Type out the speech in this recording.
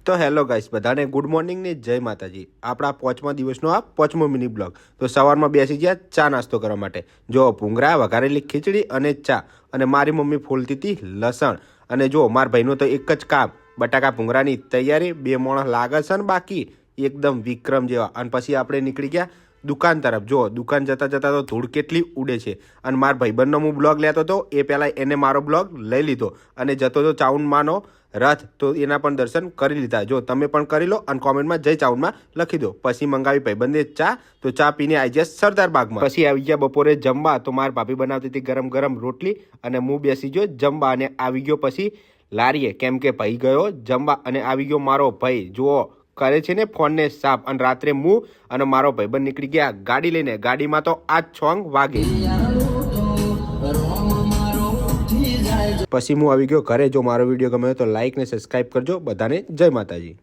તો hello guys, બધાને good morning ને જય માતાજી। આપણા 5મા દિવસનો આ 5મો મિની બ્લોગ। તો સવારમાં બેસી ગયા ચા નાસ્તો કરવા માટે। જો ભૂંગળા, વઘારેલી ખીચડી અને ચા, અને મારી મમ્મી ફોલતી હતી લસણ। અને જો મારા ભાઈનું તો એક જ કામ, બટાકા ભૂંગળાની તૈયારી। 2 માણસ લાગે છે ને બાકી એકદમ વિક્રમ જેવા। અને પછી આપણે નીકળી ગયા દુકાન તરફ। જો દુકાન જતા જતા તો ધૂળ કેટલી ઉડે છે। અને મારા ભાઈબંધનો હું બ્લોગ લેતો હતો, એ પહેલાં એને મારો બ્લોગ લઈ લીધો અને જતો હતો ચાઉનમાંનો રથ। તો એના પણ દર્શન કરી લીધા। જો તમે પણ કરી લો અને કોમેન્ટમાં જય ચાઉનમાં લખી દો। પછી મંગાવી ભાઈબંધે ચા, તો ચા પીને આવી ગયા સરદાર બાગમાં। પછી આવી ગયા બપોરે જમવા। તો મારી ભાભી બનાવતી હતી ગરમ ગરમ રોટલી અને હું બેસી ગયો જમવા। અને આવી ગયો પછી લારીએ, કેમ કે ભાઈ ગયો જમવા અને આવી ગયો મારો ભાઈ। જુઓ કરે છે ને ફોનને સાફ। અને રાત્રે હું અને મારો ભાઈબંધ નીકળી ગયા ગાડી લઈને। ગાડીમાં તો આ છોંગ વાગે। પછી હું આવી ગયો ઘરે। જો મારો વિડીયો ગમે તો લાઈક ને સબસ્ક્રાઈબ કરજો। બધાને જય માતાજી।